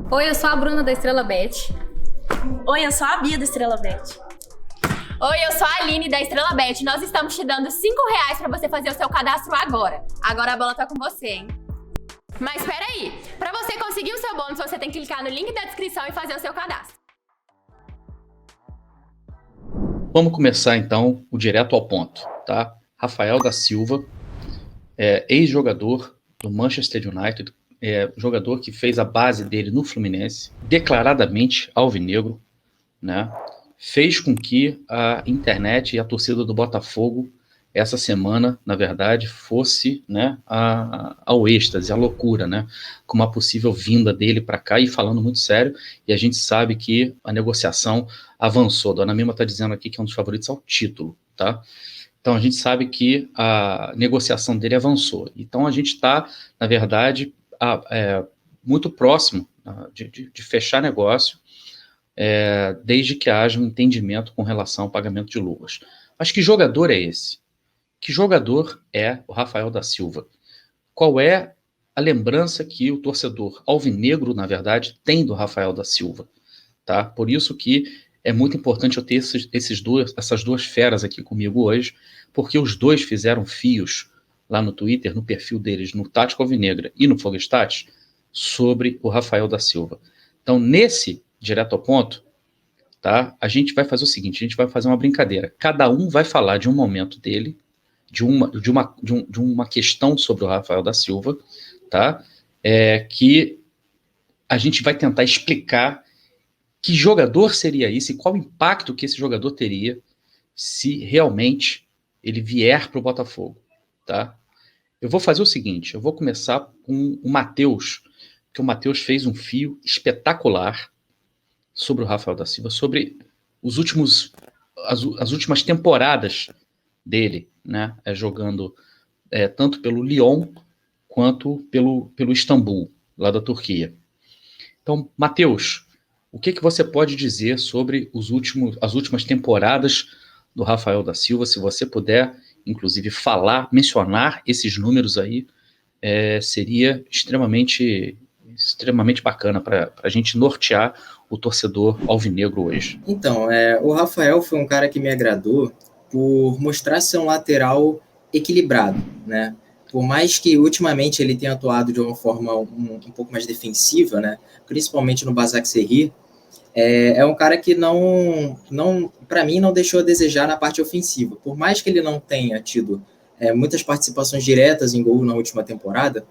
Oi, eu sou a Bruna da Estrela Bet. Oi, eu sou a Bia da Estrela Bet. Oi, eu sou a Aline da Estrela Bet. Nós estamos te dando R$5 para você fazer o seu cadastro agora. Agora a bola tá com você, hein? Mas peraí, para você conseguir o seu bônus, você tem que clicar no link da descrição e fazer o seu cadastro. Vamos começar então o direto ao ponto, tá? Rafael da Silva, ex-jogador do Manchester United, jogador que fez a base dele no Fluminense, declaradamente alvinegro, né? Fez com que a internet e a torcida do Botafogo essa semana, na verdade, fosse, né, ao êxtase, à loucura, né, com uma possível vinda dele para cá, e falando muito sério, e a gente sabe que a negociação avançou. Dona Mima está dizendo aqui que é um dos favoritos ao título, tá? Então a gente sabe que a negociação dele avançou. Então a gente está, na verdade, muito próximo de fechar negócio, desde que haja um entendimento com relação ao pagamento de luvas. Mas que jogador é esse? Que jogador é o Rafael da Silva? Qual é a lembrança que o torcedor alvinegro, na verdade, tem do Rafael da Silva? Tá? Por isso que é muito importante eu ter essas duas feras aqui comigo hoje, porque os dois fizeram fios lá no Twitter, no perfil deles, no Tático Alvinegra e no Foguestats, sobre o Rafael da Silva. Então, nesse direto ao ponto, tá? A gente vai fazer o seguinte, a gente vai fazer uma brincadeira. Cada um vai falar de um momento dele, de uma questão sobre o Rafael da Silva, tá? Que a gente vai tentar explicar que jogador seria esse e qual o impacto que esse jogador teria se realmente ele vier para o Botafogo, tá? Eu vou fazer o seguinte, eu vou começar com o Matheus, que o Matheus fez um fio espetacular sobre o Rafael da Silva, sobre as últimas temporadas dele, né, jogando tanto pelo Lyon quanto pelo Istambul, lá da Turquia. Então, Matheus, o que você pode dizer sobre as últimas temporadas do Rafael da Silva? Se você puder, inclusive, mencionar esses números aí, seria extremamente bacana para a gente nortear o torcedor alvinegro hoje. Então, o Rafael foi um cara que me agradou por mostrar ser um lateral equilibrado, né? Por mais que ultimamente ele tenha atuado de uma forma um pouco mais defensiva, né? Principalmente no Başakşehir, é um cara que não para mim, não deixou a desejar na parte ofensiva. Por mais que ele não tenha tido muitas participações diretas em gol na última temporada,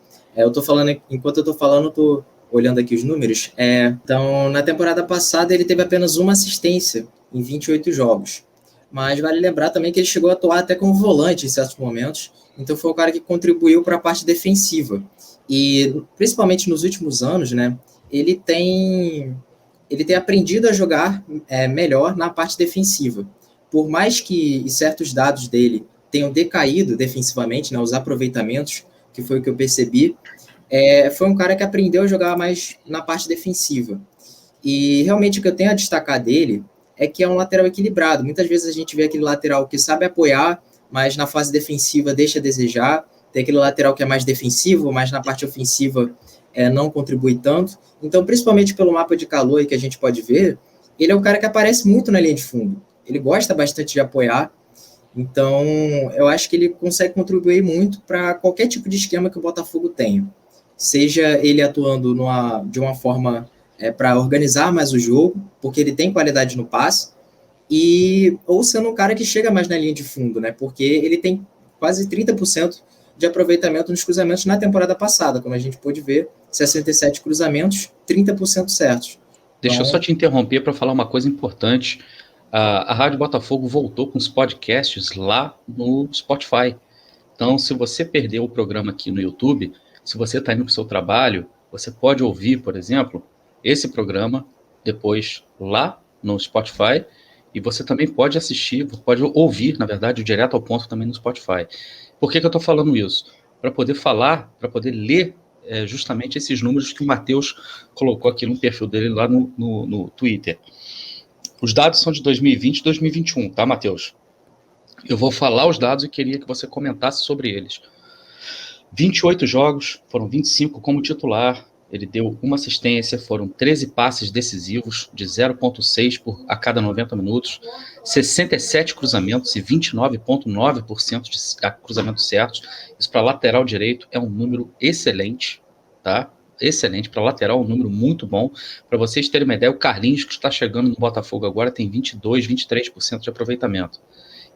enquanto eu tô falando, tô olhando aqui os números. Então, na temporada passada, ele teve apenas uma assistência em 28 jogos. Mas vale lembrar também que ele chegou a atuar até como volante em certos momentos. Então, foi o cara que contribuiu para a parte defensiva. E, principalmente nos últimos anos, né, ele tem aprendido a jogar melhor na parte defensiva. Por mais que certos dados dele tenham decaído defensivamente, né, os aproveitamentos, que foi o que eu percebi, foi um cara que aprendeu a jogar mais na parte defensiva. E realmente o que eu tenho a destacar dele é que é um lateral equilibrado. Muitas vezes a gente vê aquele lateral que sabe apoiar, mas na fase defensiva deixa a desejar. Tem aquele lateral que é mais defensivo, mas na parte ofensiva não contribui tanto. Então, principalmente pelo mapa de calor que a gente pode ver, ele é um cara que aparece muito na linha de fundo. Ele gosta bastante de apoiar. Então, eu acho que ele consegue contribuir muito para qualquer tipo de esquema que o Botafogo tenha. Seja ele atuando de uma forma para organizar mais o jogo, porque ele tem qualidade no passe, ou sendo um cara que chega mais na linha de fundo, né? Porque ele tem quase 30% de aproveitamento nos cruzamentos na temporada passada, como a gente pôde ver, 67 cruzamentos, 30% certos. Deixa eu só te interromper para falar uma coisa importante. A Rádio Botafogo voltou com os podcasts lá no Spotify. Então, se você perdeu o programa aqui no YouTube, se você está indo para o seu trabalho, você pode ouvir, por exemplo, esse programa depois lá no Spotify, e você também pode ouvir, na verdade, o Direto ao Ponto também no Spotify. Por que eu estou falando isso? Para poder ler justamente esses números que o Matheus colocou aqui no perfil dele lá no Twitter. Os dados são de 2020 e 2021, tá, Matheus? Eu vou falar os dados e queria que você comentasse sobre eles. 28 jogos, foram 25 como titular, ele deu uma assistência, foram 13 passes decisivos, de 0,6 a cada 90 minutos, 67 cruzamentos e 29,9% de cruzamentos certos. Isso para lateral direito é um número excelente, tá? Excelente, para lateral, um número muito bom. Para vocês terem uma ideia, o Carlinhos, que está chegando no Botafogo agora, tem 22, 23% de aproveitamento.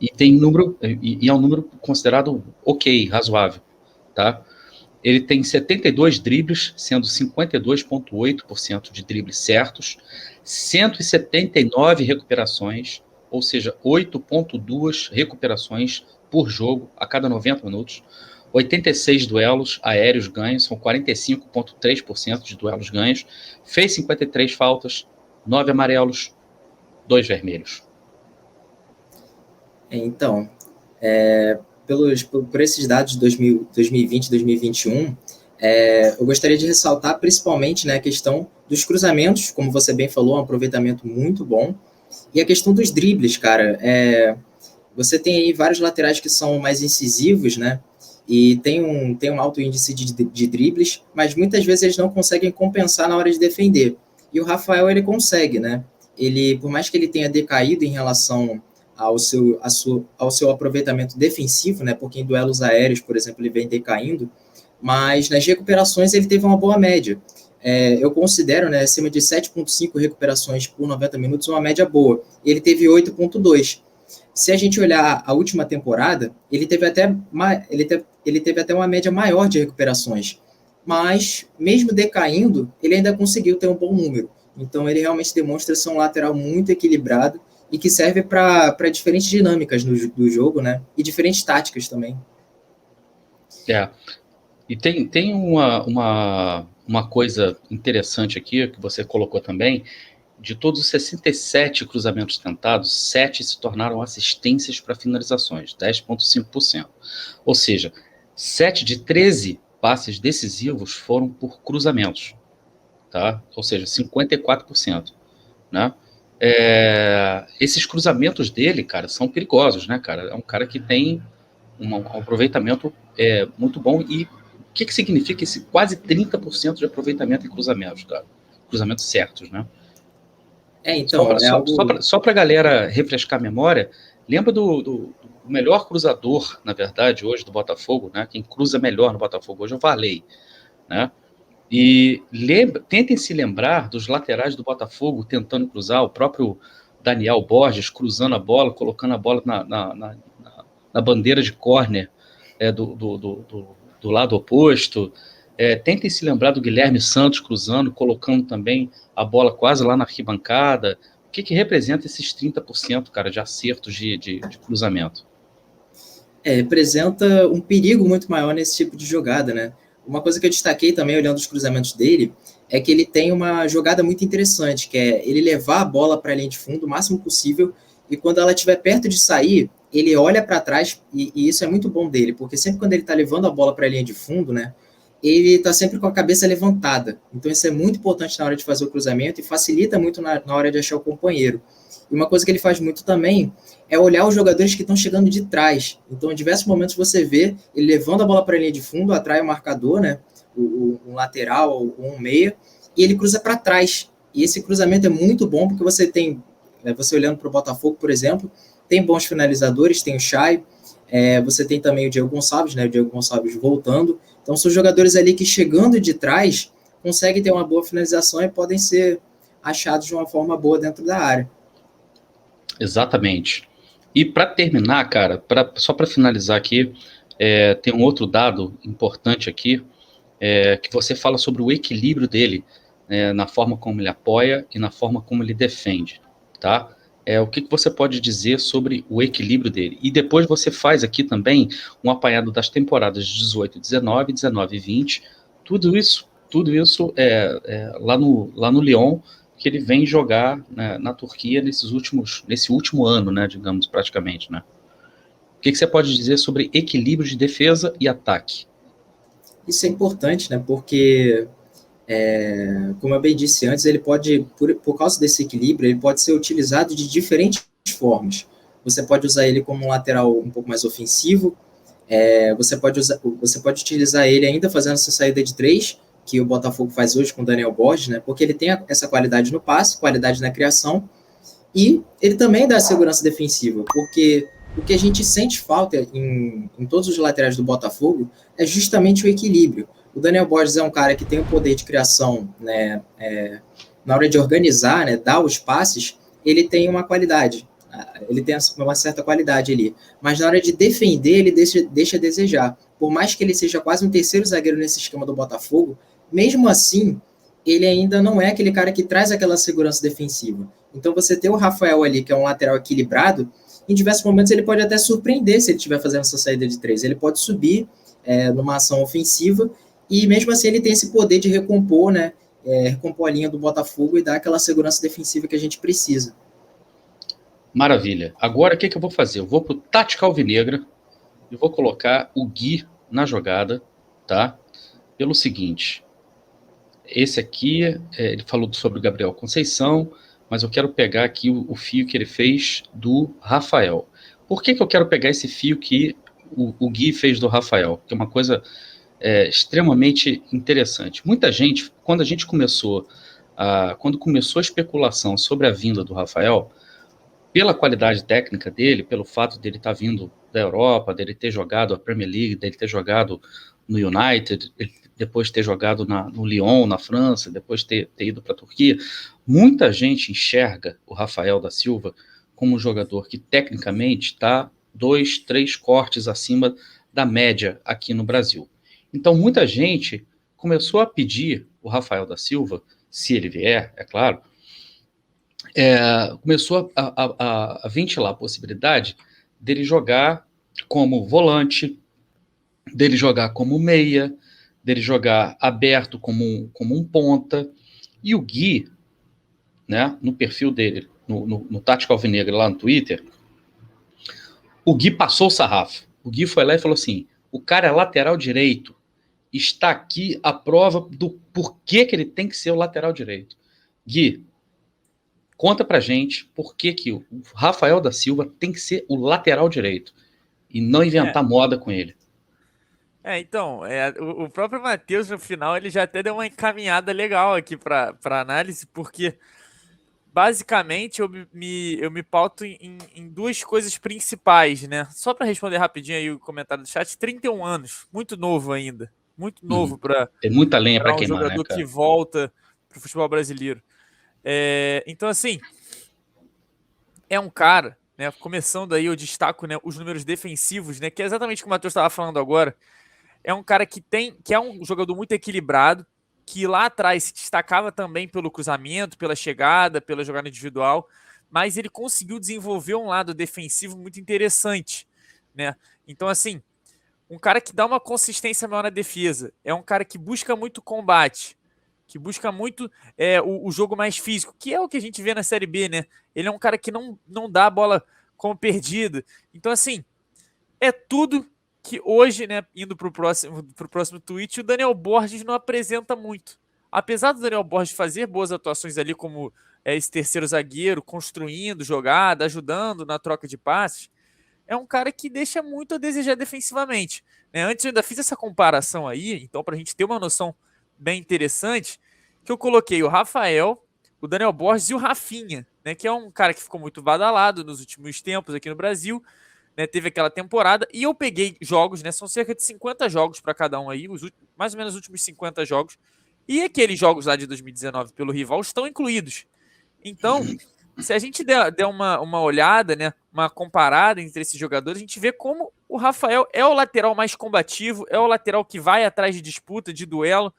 E tem número, e é um número considerado ok, razoável, tá? Ele tem 72 dribles, sendo 52,8% de dribles certos, 179 recuperações, ou seja, 8,2 recuperações por jogo a cada 90 minutos, 86 duelos aéreos ganhos, são 45,3% de duelos ganhos, fez 53 faltas, 9 amarelos, 2 vermelhos. Então, por esses dados de 2020 e 2021, eu gostaria de ressaltar principalmente, né, a questão dos cruzamentos, como você bem falou, um aproveitamento muito bom, e a questão dos dribles, cara. Você tem aí vários laterais que são mais incisivos, né, e tem um alto índice de dribles, mas muitas vezes eles não conseguem compensar na hora de defender. E o Rafael, ele consegue, né? Ele, por mais que ele tenha decaído em relação ao seu aproveitamento defensivo, né? Porque em duelos aéreos, por exemplo, ele vem decaindo, mas nas recuperações ele teve uma boa média. Eu considero, né, acima de 7,5 recuperações por 90 minutos uma média boa. Ele teve 8,2. Se a gente olhar a última temporada, ele teve até uma média maior de recuperações, mas mesmo decaindo, ele ainda conseguiu ter um bom número. Então ele realmente demonstra ser um lateral muito equilibrado e que serve para diferentes dinâmicas do jogo, né? E diferentes táticas também. E tem uma coisa interessante aqui, que você colocou também, de todos os 67 cruzamentos tentados, 7 se tornaram assistências para finalizações, 10,5%. Ou seja, 7 de 13 passes decisivos foram por cruzamentos, tá? Ou seja, 54%, né? Esses cruzamentos dele, cara, são perigosos, né, cara? É um cara que tem um aproveitamento muito bom. E o que significa esse quase 30% de aproveitamento em cruzamentos, cara? Cruzamentos certos, né? Então, só para a galera refrescar a memória, lembra do melhor cruzador, na verdade, hoje do Botafogo, né? Quem cruza melhor no Botafogo hoje é o Varley, né? E tentem se lembrar dos laterais do Botafogo tentando cruzar, o próprio Daniel Borges cruzando a bola, colocando a bola na bandeira de córner do lado oposto. Tentem se lembrar do Guilherme Santos cruzando, colocando também a bola quase lá na arquibancada. O que representa esses 30%, cara, de acertos de cruzamento? Representa um perigo muito maior nesse tipo de jogada, né? Uma coisa que eu destaquei também, olhando os cruzamentos dele, é que ele tem uma jogada muito interessante, que é ele levar a bola para a linha de fundo o máximo possível, e quando ela estiver perto de sair, ele olha para trás, e isso é muito bom dele, porque sempre quando ele está levando a bola para a linha de fundo, né, ele está sempre com a cabeça levantada. Então isso é muito importante na hora de fazer o cruzamento e facilita muito na hora de achar o companheiro. E uma coisa que ele faz muito também é olhar os jogadores que estão chegando de trás. Então, em diversos momentos você vê ele levando a bola para a linha de fundo, atrai o marcador, né, um lateral ou um meia, e ele cruza para trás. E esse cruzamento é muito bom porque você tem, você olhando para o Botafogo, por exemplo, tem bons finalizadores, tem o Chay, você tem também o Diego Gonçalves, né, o Diego Gonçalves voltando. Então, são jogadores ali que chegando de trás conseguem ter uma boa finalização e podem ser achados de uma forma boa dentro da área. Exatamente. E para terminar, cara, só para finalizar aqui, tem um outro dado importante aqui, que você fala sobre o equilíbrio dele, na forma como ele apoia e na forma como ele defende, tá? O que você pode dizer sobre o equilíbrio dele? E depois você faz aqui também um apanhado das temporadas de 18, 19, 19 e 20, tudo isso lá no Lyon, que ele vem jogar, né, na Turquia nesse último ano, né, digamos, praticamente, né? O que você pode dizer sobre equilíbrio de defesa e ataque? Isso é importante, né, porque Como eu bem disse antes, ele pode, por causa desse equilíbrio, ele pode ser utilizado de diferentes formas. Você pode usar ele como um lateral um pouco mais ofensivo, você pode utilizar ele ainda fazendo essa saída de 3, que o Botafogo faz hoje com o Daniel Borges, né? Porque ele tem essa qualidade no passe, qualidade na criação, e ele também dá segurança defensiva, porque o que a gente sente falta em todos os laterais do Botafogo é justamente o equilíbrio. O Daniel Borges é um cara que tem o poder de criação, né, na hora de organizar, né, dar os passes, ele tem uma qualidade, ele tem uma certa qualidade ali, mas na hora de defender, ele deixa a desejar. Por mais que ele seja quase um terceiro zagueiro nesse esquema do Botafogo, mesmo assim, ele ainda não é aquele cara que traz aquela segurança defensiva. Então você ter o Rafael ali, que é um lateral equilibrado, em diversos momentos ele pode até surpreender se ele estiver fazendo essa saída de 3. Ele pode subir numa ação ofensiva e mesmo assim ele tem esse poder de recompor, né, recompor a linha do Botafogo e dar aquela segurança defensiva que a gente precisa. Maravilha. Agora o que eu vou fazer? Eu vou pro Tática Alvinegra e vou colocar o Gui na jogada, tá? Pelo seguinte, esse aqui, ele falou sobre o Gabriel Conceição, mas eu quero pegar aqui o fio que ele fez do Rafael. Por que eu quero pegar esse fio que o Gui fez do Rafael? Que é uma coisa extremamente interessante. Muita gente, quando começou a especulação sobre a vinda do Rafael, pela qualidade técnica dele, pelo fato dele estar vindo da Europa, dele ter jogado a Premier League, dele ter jogado no United, depois ter jogado no Lyon, na França, depois ter ido para a Turquia, muita gente enxerga o Rafael da Silva como um jogador que tecnicamente está 2, 3 cortes acima da média aqui no Brasil. Então muita gente começou a pedir o Rafael da Silva, se ele vier, é claro, começou a ventilar a possibilidade dele jogar como volante, dele jogar como meia, dele jogar aberto como um ponta. E o Gui, né, no perfil dele, no Tática Alvinegra lá no Twitter, o Gui passou o sarrafo. O Gui foi lá e falou assim, o cara é lateral direito, está aqui a prova do porquê que ele tem que ser o lateral direito. Gui, conta pra gente por que o Rafael da Silva tem que ser o lateral direito e não inventar moda com ele. Então, o próprio Matheus, no final, ele já até deu uma encaminhada legal aqui para análise, porque, basicamente, eu me pauto em duas coisas principais, né? Só para responder rapidinho aí o comentário do chat, 31 anos, muito novo ainda, muito novo para tem muita lenha para queimar, jogador, né, cara, que volta para o futebol brasileiro. Então, assim, é um cara, né, começando aí, eu destaco, né, os números defensivos, né, que é exatamente o que o Matheus estava falando agora. É um cara que é um jogador muito equilibrado, que lá atrás se destacava também pelo cruzamento, pela chegada, pela jogada individual, mas ele conseguiu desenvolver um lado defensivo muito interessante, né? Então, assim, um cara que dá uma consistência maior na defesa, é um cara que busca muito combate, que busca muito o jogo mais físico, que é o que a gente vê na Série B, né? Ele é um cara que não dá a bola como perdida. Então, assim, é tudo que hoje, né, indo pro próximo tweet, o Daniel Borges não apresenta muito. Apesar do Daniel Borges fazer boas atuações ali como esse terceiro zagueiro, construindo jogada, ajudando na troca de passes, é um cara que deixa muito a desejar defensivamente, né? Antes eu ainda fiz essa comparação aí, então para a gente ter uma noção bem interessante, que eu coloquei o Rafael, o Daniel Borges e o Rafinha, né, que é um cara que ficou muito badalado nos últimos tempos aqui no Brasil, né, teve aquela temporada, e eu peguei jogos, né, são cerca de 50 jogos para cada um aí, mais ou menos os últimos 50 jogos, e aqueles jogos lá de 2019 pelo rival estão incluídos. Então, se a gente der uma olhada, né, uma comparada entre esses jogadores, a gente vê como o Rafael é o lateral mais combativo, é o lateral que vai atrás de disputa, de duelo,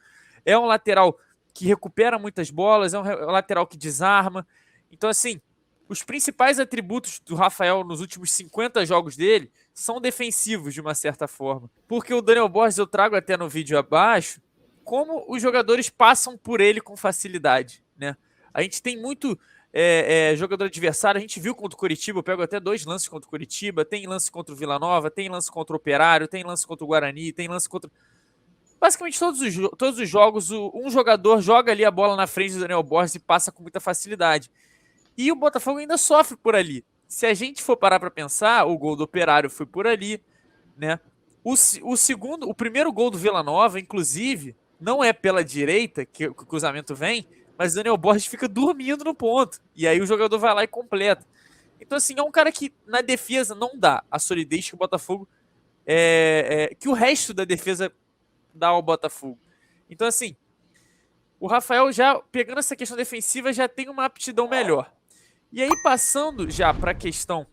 é um lateral que recupera muitas bolas, é um lateral que desarma. Então, assim, os principais atributos do Rafael nos últimos 50 jogos dele são defensivos, de uma certa forma. Porque o Daniel Borges, eu trago até no vídeo abaixo, como os jogadores passam por ele com facilidade, né? A gente tem muito jogador adversário, a gente viu contra o Coritiba, eu pego até 2 lances contra o Coritiba, tem lance contra o Vila Nova, tem lance contra o Operário, tem lance contra o Guarani, tem lance contra... basicamente todos os jogos, um jogador joga ali a bola na frente do Daniel Borges e passa com muita facilidade. E o Botafogo ainda sofre por ali. Se a gente for parar para pensar, o gol do Operário foi por ali, né? O primeiro gol do Vila Nova, inclusive, não é pela direita que o cruzamento vem, mas o Daniel Borges fica dormindo no ponto. E aí o jogador vai lá e completa. Então, assim, é um cara que na defesa não dá a solidez que o Botafogo... que o resto da defesa dá ao Botafogo. Então, assim, o Rafael já, pegando essa questão defensiva, já tem uma aptidão melhor. E aí, passando já para a questão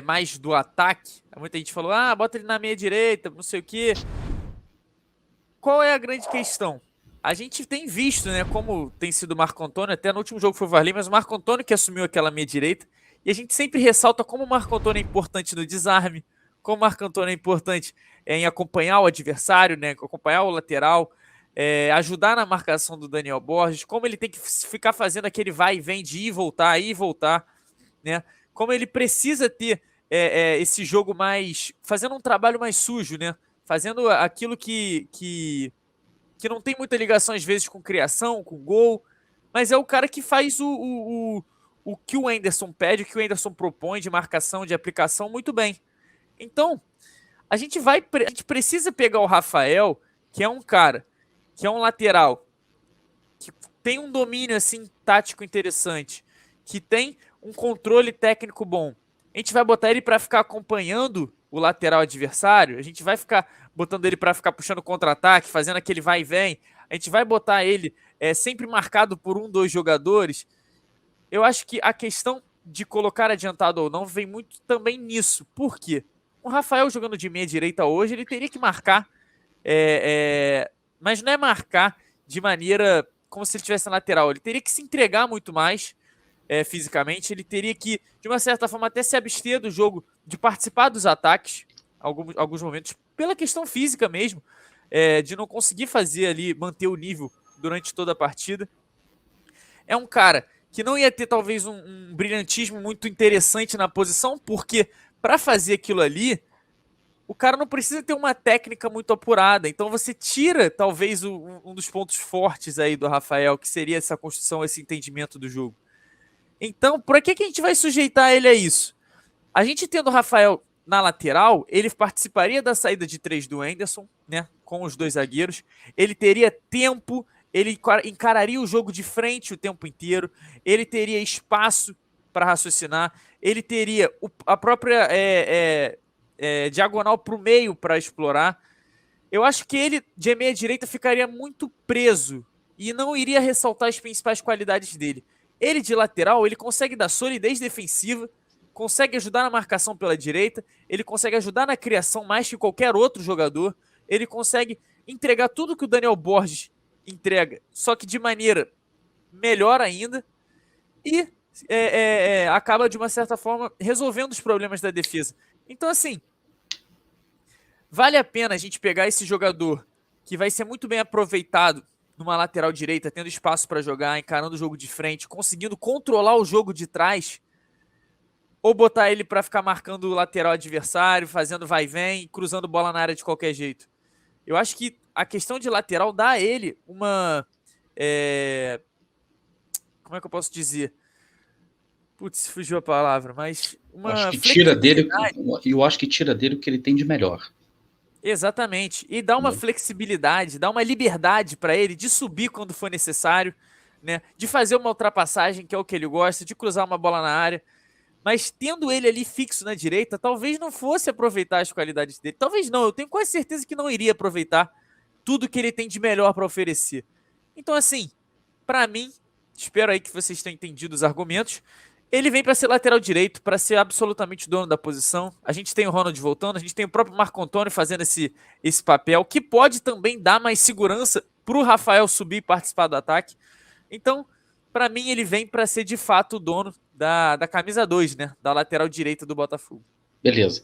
mais do ataque, muita gente falou, bota ele na meia direita, não sei o quê. Qual é a grande questão? A gente tem visto, né, como tem sido o Marco Antônio, até no último jogo foi o Varley, mas o Marco Antônio que assumiu aquela meia direita, e a gente sempre ressalta como o Marco Antônio é importante no desarme, como o Marco Antônio é importante em acompanhar o adversário, né, acompanhar o lateral, ajudar na marcação do Daniel Borges, como ele tem que ficar fazendo aquele vai e vem de ir e voltar, né, como ele precisa ter esse jogo mais, fazendo um trabalho mais sujo, né, fazendo aquilo que não tem muita ligação às vezes com criação, com gol, mas é o cara que faz o que o Anderson pede, o que o Anderson propõe de marcação, de aplicação muito bem. Então, a gente precisa pegar o Rafael, que é um cara, que é um lateral, que tem um domínio assim tático interessante, que tem um controle técnico bom. A gente vai botar ele para ficar acompanhando o lateral adversário, a gente vai ficar botando ele para ficar puxando contra-ataque, fazendo aquele vai e vem, a gente vai botar ele sempre marcado por 1, 2 jogadores. Eu acho que a questão de colocar adiantado ou não vem muito também nisso. Por quê? O Rafael jogando de meia direita hoje, ele teria que marcar, mas não é marcar de maneira como se ele estivesse na lateral, ele teria que se entregar muito mais fisicamente, ele teria que, de uma certa forma, até se abster do jogo, de participar dos ataques, alguns momentos, pela questão física mesmo, de não conseguir fazer ali, manter o nível durante toda a partida. É um cara que não ia ter talvez um brilhantismo muito interessante na posição, porque para fazer aquilo ali, o cara não precisa ter uma técnica muito apurada. Então você tira talvez um dos pontos fortes aí do Rafael, que seria essa construção, esse entendimento do jogo. Então, por que a gente vai sujeitar ele a isso? A gente tendo o Rafael na lateral, ele participaria da saída de 3 do Anderson, né, com os 2 zagueiros. Ele teria tempo, ele encararia o jogo de frente o tempo inteiro, ele teria espaço para raciocinar, ele teria a própria diagonal para o meio para explorar. Eu acho que ele, de meia direita, ficaria muito preso e não iria ressaltar as principais qualidades dele. Ele de lateral, ele consegue dar solidez defensiva, consegue ajudar na marcação pela direita, ele consegue ajudar na criação mais que qualquer outro jogador, ele consegue entregar tudo que o Daniel Borges entrega, só que de maneira melhor ainda, e acaba, de uma certa forma, resolvendo os problemas da defesa. Então, assim, vale a pena a gente pegar esse jogador que vai ser muito bem aproveitado numa lateral direita, tendo espaço para jogar, encarando o jogo de frente, conseguindo controlar o jogo de trás, ou botar ele para ficar marcando o lateral adversário, fazendo vai e vem, cruzando bola na área de qualquer jeito. Eu acho que a questão de lateral dá a ele uma... como é que eu posso dizer? Putz, fugiu a palavra, mas uma eu acho que tira dele o que ele tem de melhor. Exatamente. E dá uma flexibilidade, dá uma liberdade para ele de subir quando for necessário, né? De fazer uma ultrapassagem, que é o que ele gosta, de cruzar uma bola na área. Mas tendo ele ali fixo na direita, talvez não fosse aproveitar as qualidades dele. Talvez não, eu tenho quase certeza que não iria aproveitar tudo que ele tem de melhor para oferecer. Então, assim, para mim, espero aí que vocês tenham entendido os argumentos. Ele vem para ser lateral direito, para ser absolutamente dono da posição. A gente tem o Ronald voltando, a gente tem o próprio Marco Antônio fazendo esse papel, que pode também dar mais segurança para o Rafael subir e participar do ataque. Então, para mim, ele vem para ser de fato o dono da camisa 2, né? Da lateral direita do Botafogo. Beleza.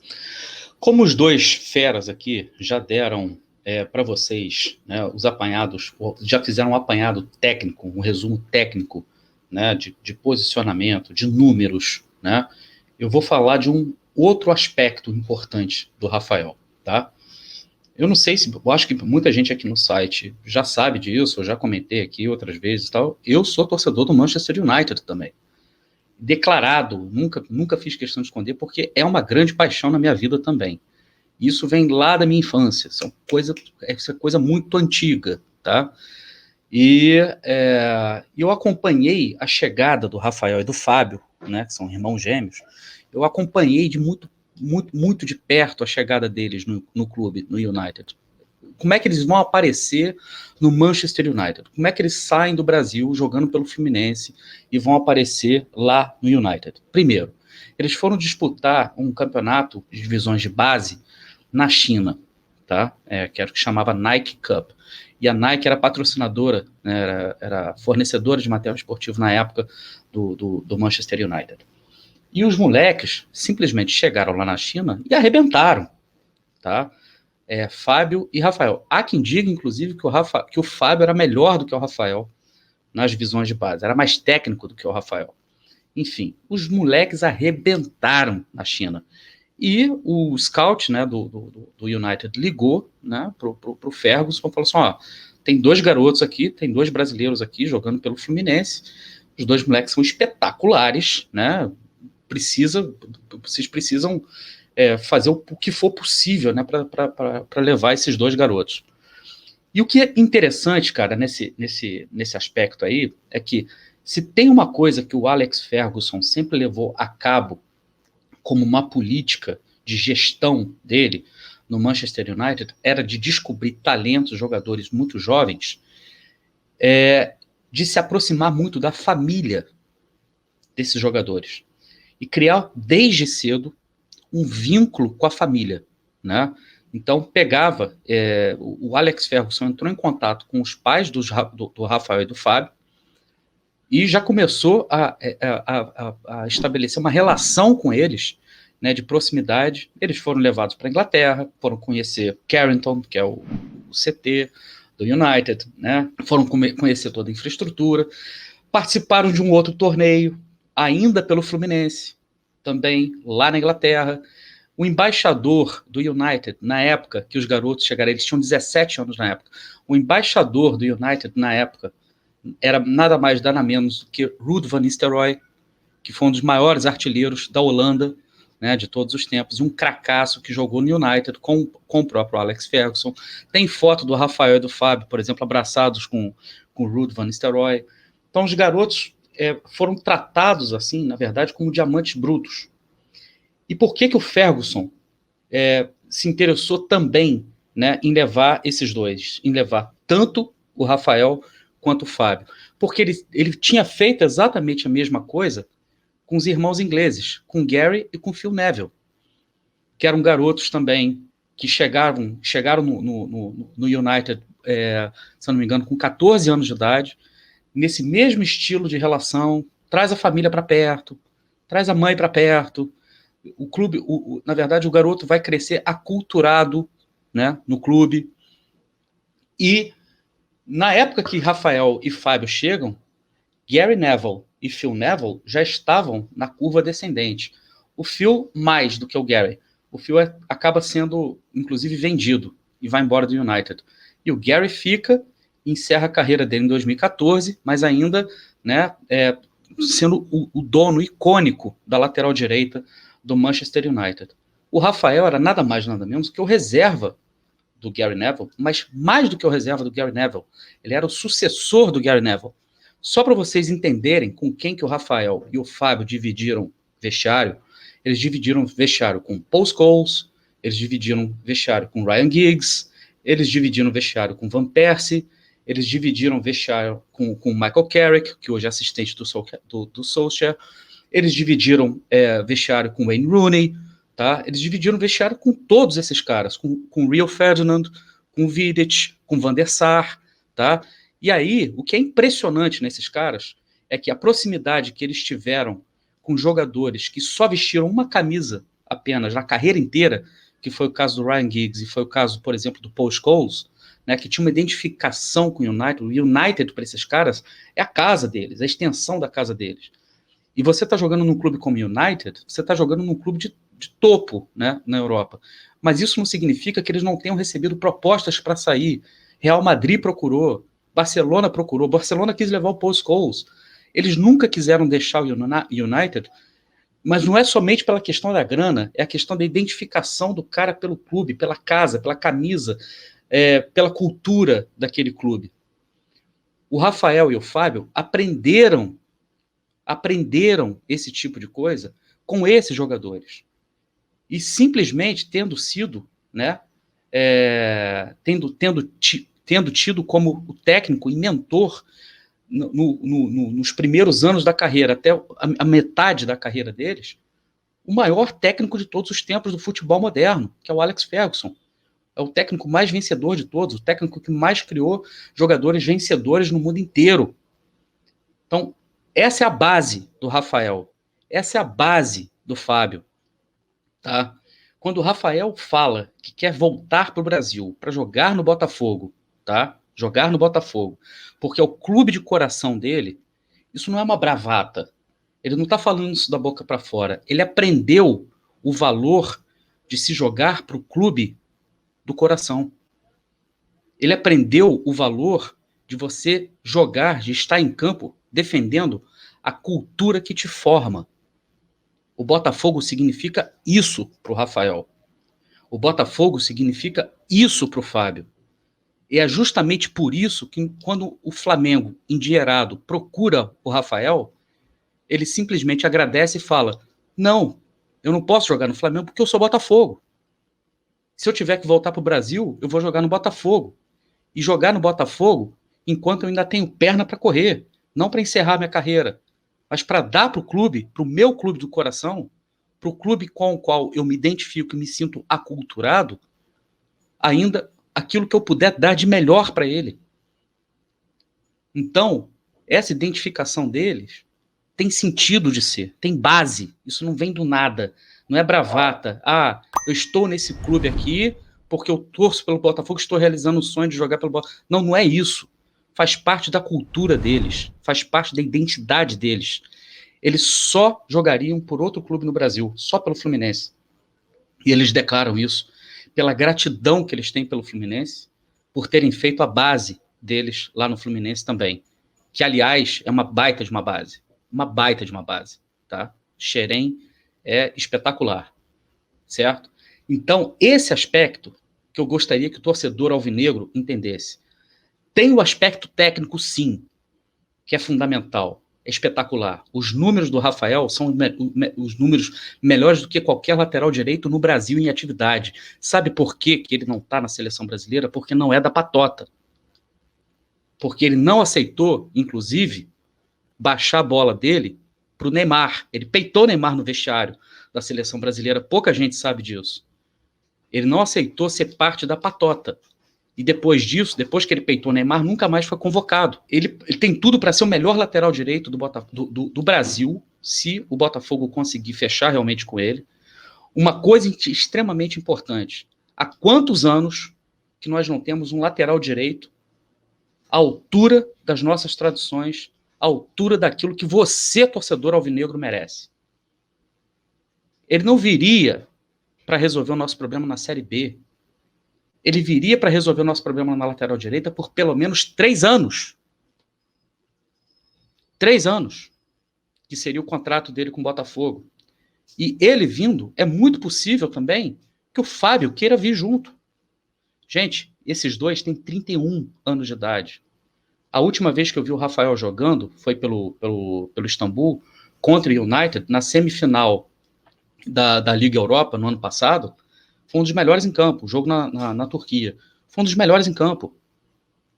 Como os dois feras aqui já deram para vocês, né, os apanhados, já fizeram um apanhado técnico, um resumo técnico, né, de posicionamento, de números, né, eu vou falar de um outro aspecto importante do Rafael, tá? Eu não sei se, eu acho que muita gente aqui no site já sabe disso, eu já comentei aqui outras vezes e tal. Eu sou torcedor do Manchester United também. Declarado, nunca fiz questão de esconder, porque é uma grande paixão na minha vida também. Isso vem lá da minha infância, essa é coisa muito antiga, tá? E eu acompanhei a chegada do Rafael e do Fábio, né, que são irmãos gêmeos. Eu acompanhei muito de perto a chegada deles no clube, no United. Como é que eles vão aparecer no Manchester United? Como é que eles saem do Brasil jogando pelo Fluminense e vão aparecer lá no United? Primeiro, eles foram disputar um campeonato de divisões de base na China, tá? Que era o que chamava Nike Cup. E a Nike era patrocinadora, né, era fornecedora de material esportivo na época do Manchester United. E os moleques simplesmente chegaram lá na China e arrebentaram, tá? Fábio e Rafael. Há quem diga, inclusive, que o Fábio era melhor do que o Rafael nas divisões de base, era mais técnico do que o Rafael. Enfim, os moleques arrebentaram na China. E o scout, né, do United ligou, né, pro Ferguson e falou assim, ó, tem 2 garotos aqui, tem 2 brasileiros aqui jogando pelo Fluminense, os 2 moleques são espetaculares, né, vocês precisam fazer o que for possível, né, para levar esses 2 garotos. E o que é interessante, cara, nesse aspecto aí, é que se tem uma coisa que o Alex Ferguson sempre levou a cabo como uma política de gestão dele no Manchester United, era de descobrir talentos, jogadores muito jovens, de se aproximar muito da família desses jogadores e criar desde cedo um vínculo com a família, né? Então pegava, o Alex Ferguson entrou em contato com os pais do Rafael e do Fábio e já começou a estabelecer uma relação com eles, né, de proximidade. Eles foram levados para a Inglaterra, foram conhecer Carrington, que é o CT do United, né, foram conhecer toda a infraestrutura, participaram de um outro torneio, ainda pelo Fluminense, também lá na Inglaterra. O embaixador do United, na época que os garotos chegaram, eles tinham 17 anos na época, o embaixador do United na época era nada mais, nada menos do que Ruud van Nistelrooy, que foi um dos maiores artilheiros da Holanda, né, de todos os tempos, e um cracaço que jogou no United com o próprio Alex Ferguson. Tem foto do Rafael e do Fábio, por exemplo, abraçados com o Ruud van Nistelrooy. Então os garotos foram tratados assim, na verdade, como diamantes brutos. E por que o Ferguson se interessou também, né, em levar esses 2, em levar tanto o Rafael quanto o Fábio? Porque ele tinha feito exatamente a mesma coisa com os irmãos ingleses, com Gary e com Phil Neville, que eram garotos também que chegaram no United, se não me engano, com 14 anos de idade, nesse mesmo estilo de relação, traz a família para perto, traz a mãe para perto. O clube, na verdade, o garoto vai crescer aculturado, né, no clube. E na época que Rafael e Fábio chegam, Gary Neville e Phil Neville já estavam na curva descendente. O Phil mais do que o Gary. O Phil acaba sendo, inclusive, vendido e vai embora do United. E o Gary fica e encerra a carreira dele em 2014, mas ainda, né, sendo o dono icônico da lateral direita do Manchester United. O Rafael era nada mais, nada menos que o reserva do Gary Neville, mas mais do que o reserva do Gary Neville, ele era o sucessor do Gary Neville. Só para vocês entenderem com quem que o Rafael e o Fábio dividiram vestiário, eles dividiram vestiário com Paul Scholes, eles dividiram vestiário com Ryan Giggs, eles dividiram vestiário com Van Persie, eles dividiram vestiário com Michael Carrick, que hoje é assistente do Solskjaer, eles dividiram vestiário com Wayne Rooney, tá? Eles dividiram vestiário com todos esses caras, com Rio Ferdinand, com Vidic, com Van der Sar, tá? E aí, o que é impressionante nesses caras é que a proximidade que eles tiveram com jogadores que só vestiram uma camisa apenas na carreira inteira, que foi o caso do Ryan Giggs e foi o caso, por exemplo, do Paul Scholes, né, que tinha uma identificação com o United. O United, para esses caras, é a casa deles, a extensão da casa deles. E você está jogando num clube como o United, você está jogando num clube de topo, né, na Europa. Mas isso não significa que eles não tenham recebido propostas para sair. Real Madrid procurou, Barcelona procurou, Barcelona quis levar o Paul Scholes. Eles nunca quiseram deixar o United, mas não é somente pela questão da grana, é a questão da identificação do cara pelo clube, pela casa, pela camisa, pela cultura daquele clube. O Rafael e o Fábio aprenderam esse tipo de coisa com esses jogadores. E simplesmente tendo sido, né, tendo tido como o técnico e mentor nos primeiros anos da carreira, até a metade da carreira deles, o maior técnico de todos os tempos do futebol moderno, que é o Alex Ferguson. É o técnico mais vencedor de todos, o técnico que mais criou jogadores vencedores no mundo inteiro. Então, essa é a base do Rafael. Essa é a base do Fábio. Tá? Quando o Rafael fala que quer voltar para o Brasil para jogar no Botafogo, tá? Jogar no Botafogo, porque é o clube de coração dele, isso não é uma bravata. Ele não está falando isso da boca para fora. Ele aprendeu o valor de se jogar para o clube do coração. Ele aprendeu o valor de você jogar, de estar em campo defendendo a cultura que te forma. O Botafogo significa isso para o Rafael. O Botafogo significa isso para o Fábio. E é justamente por isso que quando o Flamengo, endinheirado, procura o Rafael, ele simplesmente agradece e fala: não, eu não posso jogar no Flamengo porque eu sou Botafogo. Se eu tiver que voltar para o Brasil, eu vou jogar no Botafogo. E jogar no Botafogo enquanto eu ainda tenho perna para correr, não para encerrar minha carreira, mas para dar para o clube, para o meu clube do coração, para o clube com o qual eu me identifico e me sinto aculturado, ainda aquilo que eu puder dar de melhor para ele. Então, essa identificação deles tem sentido de ser, tem base, isso não vem do nada, não é bravata. Ah, eu estou nesse clube aqui porque eu torço pelo Botafogo, estou realizando o sonho de jogar pelo Botafogo. Não, não é isso. Faz parte da cultura deles, faz parte da identidade deles. Eles só jogariam por outro clube no Brasil, só pelo Fluminense. E eles declaram isso pela gratidão que eles têm pelo Fluminense, por terem feito a base deles lá no Fluminense também. Que, aliás, é uma baita de uma base. Uma baita de uma base, tá? Xerém é espetacular, certo? Então, esse aspecto que eu gostaria que o torcedor alvinegro entendesse. Tem o aspecto técnico, sim, que é fundamental, é espetacular. Os números do Rafael são os números melhores do que qualquer lateral direito no Brasil em atividade. Sabe por que ele não está na seleção brasileira? Porque não é da patota. Porque ele não aceitou, inclusive, baixar a bola dele para o Neymar. Ele peitou o Neymar no vestiário da seleção brasileira. Pouca gente sabe disso. Ele não aceitou ser parte da patota. E depois disso, depois que ele peitou o Neymar, nunca mais foi convocado. Ele tem tudo para ser o melhor lateral direito do Brasil, se o Botafogo conseguir fechar realmente com ele. Uma coisa extremamente importante. Há quantos anos que nós não temos um lateral direito à altura das nossas tradições, à altura daquilo que você, torcedor alvinegro, merece? Ele não viria para resolver o nosso problema na Série B. Ele viria para resolver o nosso problema na lateral direita por pelo menos 3 anos. 3 anos, que seria o contrato dele com o Botafogo. E ele vindo, é muito possível também que o Fábio queira vir junto. Gente, esses dois têm 31 anos de idade. A última vez que eu vi o Rafael jogando foi pelo Istambul contra o United, na semifinal da Liga Europa, no ano passado. Foi um dos melhores em campo, o jogo na Turquia. Foi um dos melhores em campo.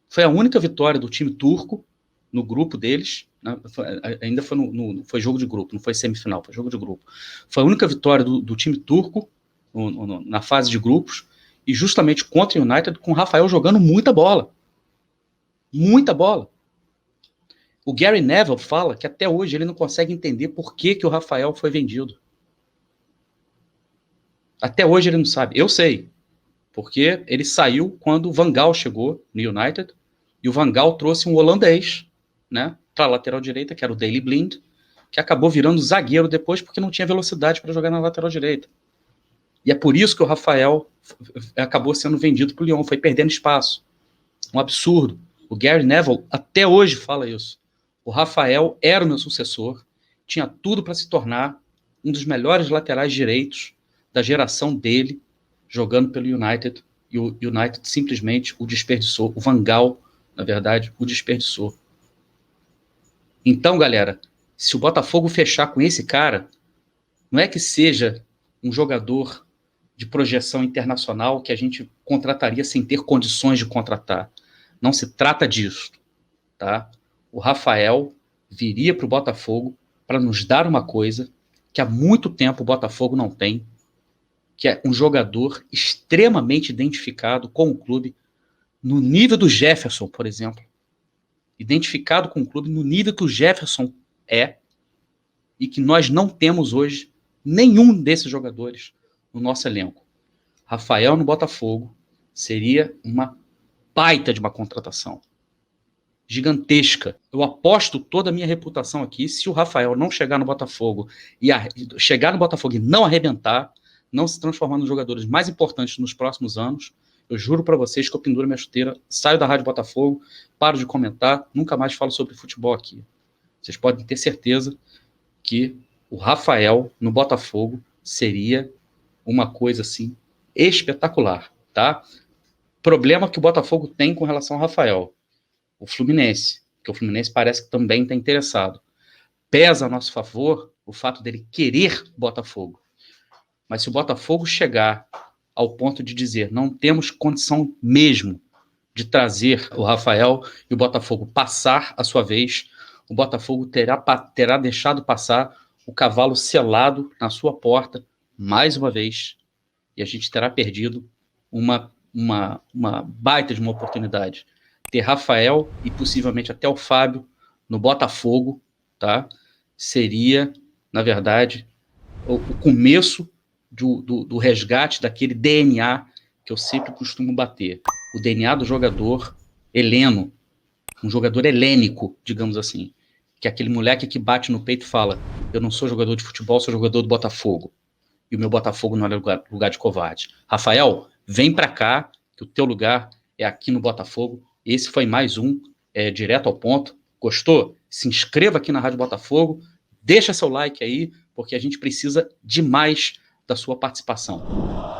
Foi a única vitória do time turco no grupo deles. Né? Ainda foi jogo de grupo, não foi semifinal, foi jogo de grupo. Foi a única vitória do time turco na fase de grupos, e justamente contra o United, com o Rafael jogando muita bola. Muita bola. O Gary Neville fala que até hoje ele não consegue entender por que o Rafael foi vendido. Até hoje ele não sabe. Eu sei. Porque ele saiu quando o Van Gaal chegou no United, e o Van Gaal trouxe um holandês, né, para a lateral direita, que era o Daley Blind, que acabou virando zagueiro depois porque não tinha velocidade para jogar na lateral direita. E é por isso que o Rafael acabou sendo vendido para o Lyon, foi perdendo espaço. Um absurdo. O Gary Neville até hoje fala isso. O Rafael era o meu sucessor, tinha tudo para se tornar um dos melhores laterais direitos da geração dele, jogando pelo United, e o United simplesmente o desperdiçou. O Van Gaal, na verdade, o desperdiçou. Então, galera, se o Botafogo fechar com esse cara, não é que seja um jogador de projeção internacional que a gente contrataria sem ter condições de contratar. Não se trata disso, tá? O Rafael viria para o Botafogo para nos dar uma coisa que há muito tempo o Botafogo não tem, que é um jogador extremamente identificado com o clube, no nível do Jefferson, por exemplo. Identificado com o clube no nível que o Jefferson é, e que nós não temos hoje nenhum desses jogadores no nosso elenco. Rafael no Botafogo seria uma baita de uma contratação. Gigantesca. Eu aposto toda a minha reputação aqui, se o Rafael não chegar no Botafogo e chegar no Botafogo e não arrebentar, não se transformar nos jogadores mais importantes nos próximos anos, eu juro para vocês que eu penduro minha chuteira, saio da Rádio Botafogo, paro de comentar, nunca mais falo sobre futebol aqui. Vocês podem ter certeza que o Rafael no Botafogo seria uma coisa assim espetacular, tá? Problema que o Botafogo tem com relação ao Rafael, o Fluminense, que o Fluminense parece que também está interessado. Pesa a nosso favor o fato dele querer o Botafogo. Mas se o Botafogo chegar ao ponto de dizer não temos condição mesmo de trazer o Rafael e o Botafogo passar a sua vez, o Botafogo terá deixado passar o cavalo selado na sua porta mais uma vez, e a gente terá perdido uma baita de uma oportunidade. Ter Rafael e possivelmente até o Fábio no Botafogo, tá? Seria, na verdade, o começo do resgate daquele DNA que eu sempre costumo bater. O DNA do jogador heleno, um jogador helênico, digamos assim. Que é aquele moleque que bate no peito e fala: eu não sou jogador de futebol, sou jogador do Botafogo. E o meu Botafogo não é lugar de covarde. Rafael, vem pra cá, que o teu lugar é aqui no Botafogo. Esse foi mais um, direto ao ponto. Gostou? Se inscreva aqui na Rádio Botafogo, deixa seu like aí, porque a gente precisa demais da sua participação.